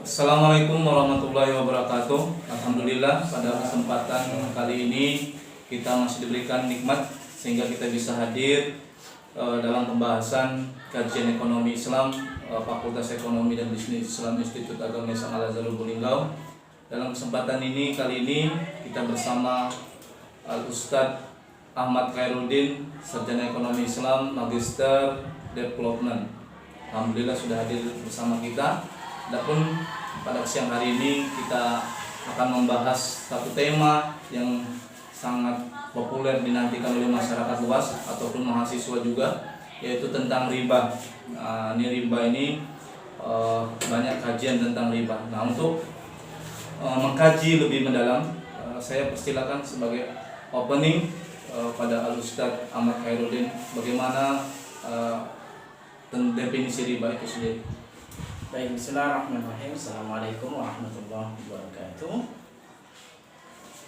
Assalamualaikum warahmatullahi wabarakatuh. Alhamdulillah pada kesempatan kali ini kita masih diberikan nikmat sehingga kita bisa hadir dalam pembahasan kajian ekonomi Islam Fakultas Ekonomi dan Bisnis Islam Institut Agama Islam Al-Azhar Lubuk-Linggau. Dalam kesempatan ini kali ini kita bersama Al-Ustadz Ahmad Khairuddin, Sarjana Ekonomi Islam, Magister Development. Alhamdulillah sudah hadir bersama kita. Adapun pada siang hari ini kita akan membahas satu tema yang sangat populer dinantikan oleh masyarakat luas ataupun mahasiswa juga, yaitu tentang riba. Riba ini banyak kajian tentang riba. Nah, untuk mengkaji lebih mendalam, saya persilakan sebagai opening pada Al-Ustadz Ahmad Khairuddin bagaimana definisi riba itu sendiri. Baik, bismillahirrahmanirrahim. Assalamualaikum warahmatullahi wabarakatuh.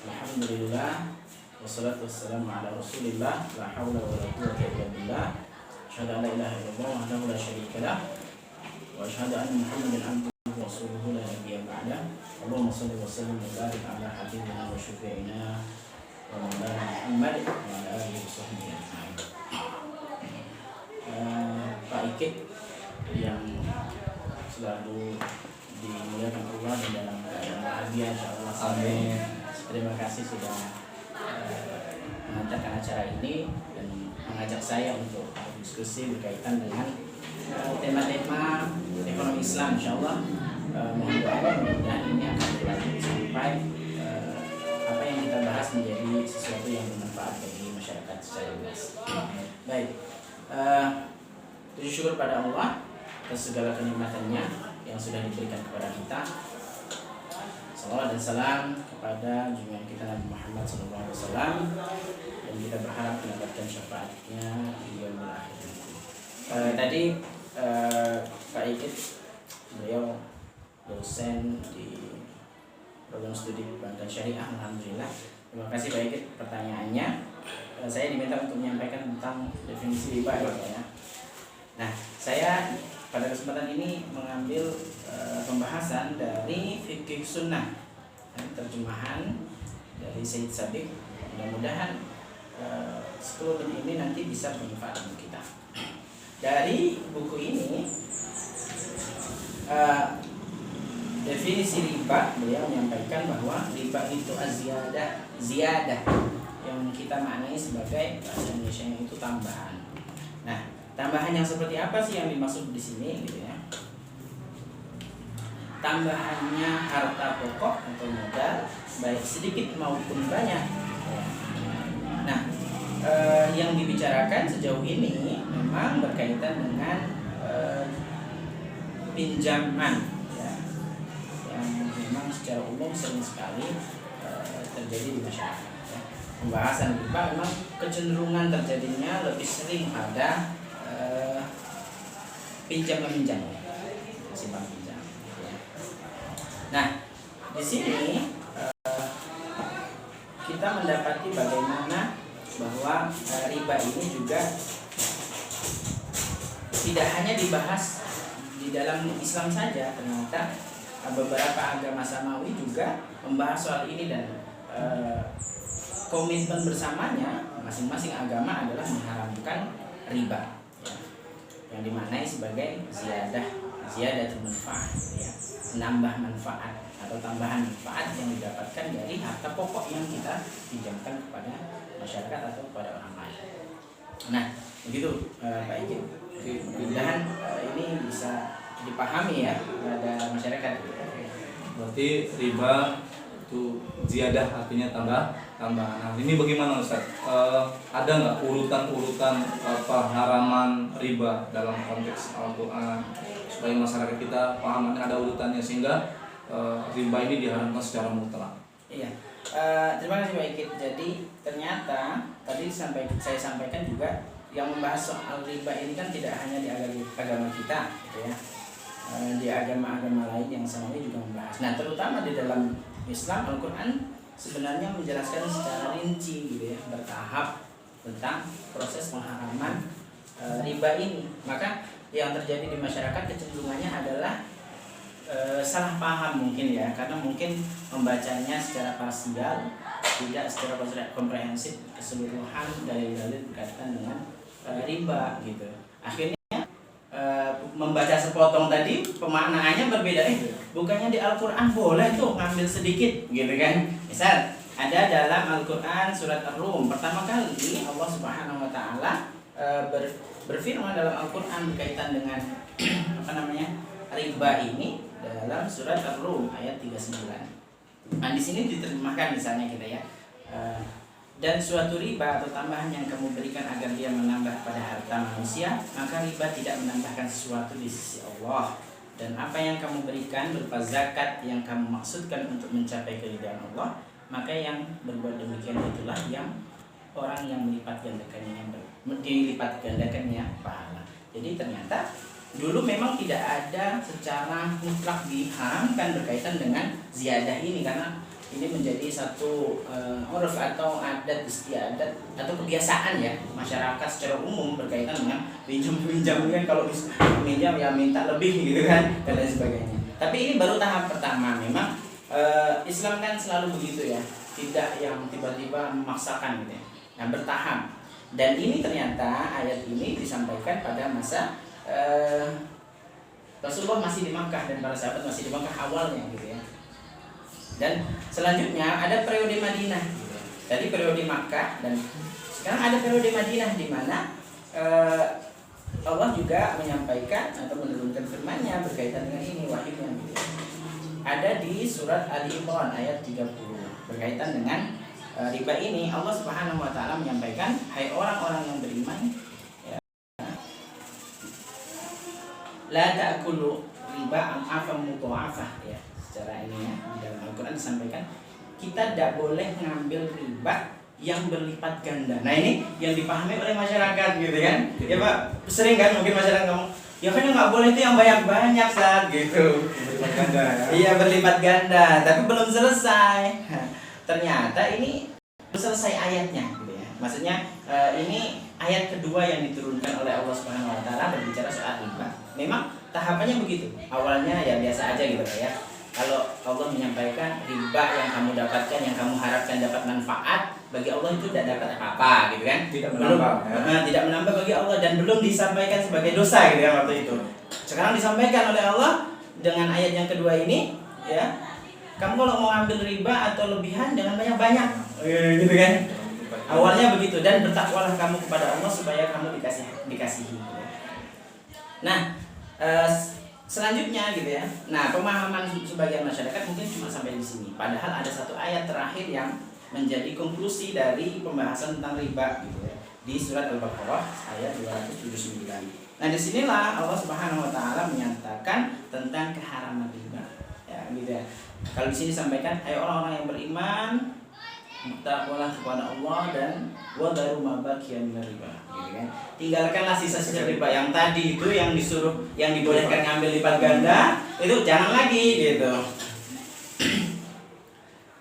Alhamdulillah, wassalatu wassalamu ala rasulillah, la hawla wa la quwwata illa billah. Asyhadu an la ilaha illallah wahdahu la syarika lah, wa asyhadu anna Muhammadan abduhu wa rasuluhu la nabiyya ba'dah. Allahumma shalli wa sallim wa barik ala habibina wa syafi'ina wa maulana Muhammad wa ala alihi wa sahbihi ajma'in. Pak Ikit yang selalu dimuliakan Allah dan dalam keadaan bahagia insyaallah. Amin. Terima kasih sudah mengantarkan acara ini dan mengajak saya untuk diskusi berkaitan dengan tema-tema ekonomi Islam insyaallah. Mudah-mudahan ini akan berlanjut sampai apa yang kita bahas menjadi sesuatu yang bermanfaat bagi masyarakat secara luas. Baik, puji syukur pada Allah atas segala kenikmatannya yang sudah diberikan kepada kita. Salawat dan salam kepada junjungan kita Nabi Muhammad SAW, dan kita berharap mendapatkan syafaatnya di yaumil akhir. Tadi Pak Ikit, beliau dosen di program studi perbankan syariah. Alhamdulillah. Terima kasih Pak Ikit pertanyaannya. Saya diminta untuk menyampaikan tentang definisi riba ya. Nah, saya pada kesempatan ini mengambil pembahasan dari fikih sunnah, terjemahan dari Sayyid Sabiq. Mudah-mudahan 10 menit ini nanti bisa bermanfaat untuk kita. Dari buku ini definisi riba, beliau menyampaikan bahwa riba itu ziyadah yang kita maknai sebagai bahasa Indonesia itu tambahan. Nah, tambahan yang seperti apa sih yang dimaksud di sini gitu ya? Tambahannya harta pokok atau modal, baik sedikit maupun banyak. Nah, yang dibicarakan sejauh ini memang berkaitan dengan pinjaman ya, yang memang secara umum sering sekali terjadi di masyarakat. Ya. Pembahasan riba memang kecenderungan terjadinya lebih sering pada pinjam meminjam, simpan pinjam. Nah, di sini kita mendapati bagaimana bahwa riba ini juga tidak hanya dibahas di dalam Islam saja, ternyata beberapa agama samawi juga membahas soal ini dan komitmen bersamanya masing-masing agama adalah mengharamkan riba, yang dimaknai sebagai ziyadah manfaat ya, menambah manfaat atau tambahan manfaat yang didapatkan dari harta pokok yang kita pinjamkan kepada masyarakat atau kepada orang lain. Nah, begitu Pak Ijin. Mudah-mudahan ini bisa dipahami ya pada masyarakat. Berarti riba itu ziyadah, artinya tambahan. Nah, ini bagaimana Ustaz? Ada nggak urutan-urutan pengharaman riba dalam konteks Al-Quran supaya masyarakat kita paham ada urutannya sehingga riba ini diharamkan secara mutlak? Iya. Terima kasih Pak Ikit. Jadi ternyata tadi saya sampaikan juga yang membahas soal riba ini kan tidak hanya di agama kita, gitu ya. Di agama-agama lain yang samawi juga membahas. Nah, terutama di dalam Islam, Al-Quran sebenarnya menjelaskan secara rinci gitu ya, bertahap tentang proses pengharaman riba ini. Maka yang terjadi di masyarakat kecenderungannya adalah salah paham mungkin ya, karena mungkin membacanya secara parsial, tidak secara komprehensif keseluruhan dari dalil berkaitan dengan riba gitu. Akhirnya membaca sepotong tadi pemaknaannya berbeda. Bukannya di Al-Quran boleh tuh ngambil sedikit gitu kan. Misal ada dalam Al-Quran surat Ar-Rum, pertama kali Allah Subhanahu wa taala berfirman dalam Al-Quran berkaitan dengan riba ini dalam surat Ar-Rum ayat 39. Nah, di sini diterjemahkan misalnya kita ya. Dan suatu riba atau tambahan yang kamu berikan agar dia menambah pada harta manusia, maka riba tidak menambahkan sesuatu di sisi Allah. Dan apa yang kamu berikan berupa zakat yang kamu maksudkan untuk mencapai keridhaan Allah, maka yang berbuat demikian itulah yang orang yang dilipat gandakannya pahala. Jadi ternyata dulu memang tidak ada secara mutlak diharamkan berkaitan dengan ziyadah ini, karena ini menjadi satu uruf atau adat istiadat atau kebiasaan ya masyarakat secara umum berkaitan dengan pinjam kan, kalau pinjam ya minta lebih gitu kan dan lain sebagainya. Tapi ini baru tahap pertama. Memang Islam kan selalu begitu ya, tidak yang tiba-tiba memaksakan gitu ya. Nah, bertahap. Dan ini ternyata ayat ini disampaikan pada masa Rasulullah masih di Makkah dan para sahabat masih di Makkah awalnya gitu ya. Dan selanjutnya ada periode Madinah. Tadi periode Makkah dan sekarang ada periode Madinah di mana Allah juga menyampaikan atau menurunkan firman-Nya berkaitan dengan ini wahyunya gitu. Ada di surat Ali Imran ayat 30 berkaitan dengan riba ini. Allah Subhanahu wa taala menyampaikan, hai orang-orang yang beriman, ya, la ta'kulu riba am'afam mudha'afah ya. Secara ini ya, di dalam Al-Quran disampaikan kita tidak boleh ngambil riba yang berlipat ganda. Nah ini yang dipahami oleh masyarakat gitu kan. Ya Pak, sering kan mungkin masyarakat ngomong, ya kan yang nggak boleh itu yang banyak-banyak saat gitu. Berlipat ganda ya. Iya berlipat ganda, tapi belum selesai. Ternyata ini belum selesai ayatnya gitu ya. Maksudnya ini ayat kedua yang diturunkan oleh Allah Subhanahu wa taala berbicara soal riba. Memang tahapannya begitu. Awalnya ya biasa aja gitu ya. Kalau Allah menyampaikan riba yang kamu dapatkan, yang kamu harapkan dapat manfaat, bagi Allah itu tidak dapat apa-apa gitu kan. Tidak menambah tidak menambah bagi Allah dan belum disampaikan sebagai dosa gitu kan waktu itu. Sekarang disampaikan oleh Allah dengan ayat yang kedua ini ya. Kamu kalau mau ambil riba atau lebihan jangan banyak-banyak gitu kan. Awalnya begitu, dan bertakwalah kamu kepada Allah supaya kamu dikasihi. Nah, selanjutnya gitu ya. Nah, pemahaman sebagian masyarakat mungkin cuma sampai di sini. Padahal ada satu ayat terakhir yang menjadi konklusi dari pembahasan tentang riba gitu ya. Di surat Al-Baqarah ayat 279. Nah, disinilah Allah Subhanahu wa taala menyatakan tentang keharaman riba. Ya, gitu ya. Kalau di sini disampaikan, hai orang-orang yang beriman, bertakwalah kepada Allah dan wadharu ma baqiya min riba, gitu kan. Tinggalkanlah sisa-sisa riba yang tadi itu yang disuruh, yang dibolehkan ngambil lipat ganda, itu jangan lagi gitu.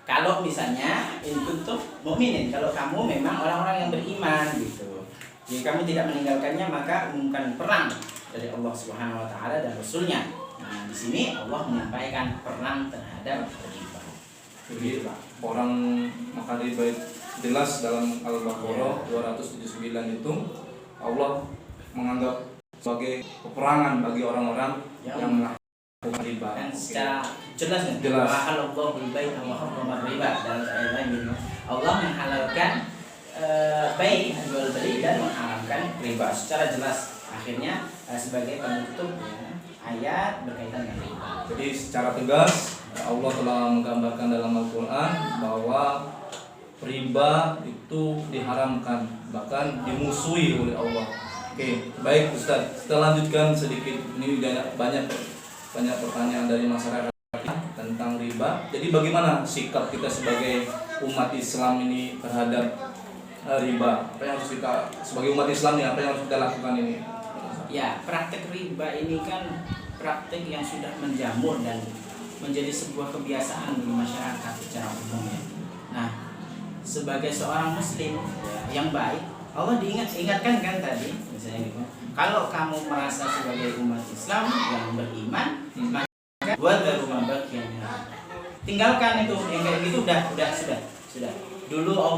Kalau misalnya in kuntum mukminin, kalau kamu memang orang-orang yang beriman gitu. Jika kamu tidak meninggalkannya maka umumkan perang dari Allah Subhanahu wa taala dan Rasulnya. Nah, di sini Allah menyampaikan perang terhadap riba. Jadi orang makan riba jelas dalam Al-Baqarah 279 itu Allah menganggap sebagai peperangan bagi orang-orang yang melakukan riba. Dan secara jelas ya. Jelas. Allahul bai'a wa harrama riba dalam ayat lain gitu. Allah menghalalkan bai jual beli dan mengharamkan riba secara jelas. Akhirnya sebagai penutup ya, ayat berkaitan dengan riba. Jadi secara tegas Allah telah menggambarkan dalam Al-Quran bahwa riba itu diharamkan, bahkan dimusuhi oleh Allah. Oke, baik Ustaz, kita lanjutkan sedikit. Ini banyak pertanyaan dari masyarakat tentang riba. Jadi bagaimana sikap kita sebagai umat Islam ini terhadap riba? Apa yang harus kita sebagai umat Islam nih, apa yang harus kita lakukan ini? Ya, praktek riba ini kan praktek yang sudah menjamur dan menjadi sebuah kebiasaan di masyarakat secara umum ya. Nah, sebagai seorang muslim ya, yang baik, Allah diingatkan kan tadi misalnya gitu. Kalau kamu merasa sebagai umat Islam yang beriman, maka Wadharu ma baqiya. Tinggalkan itu yang kayak gitu sudah. Dulu Allah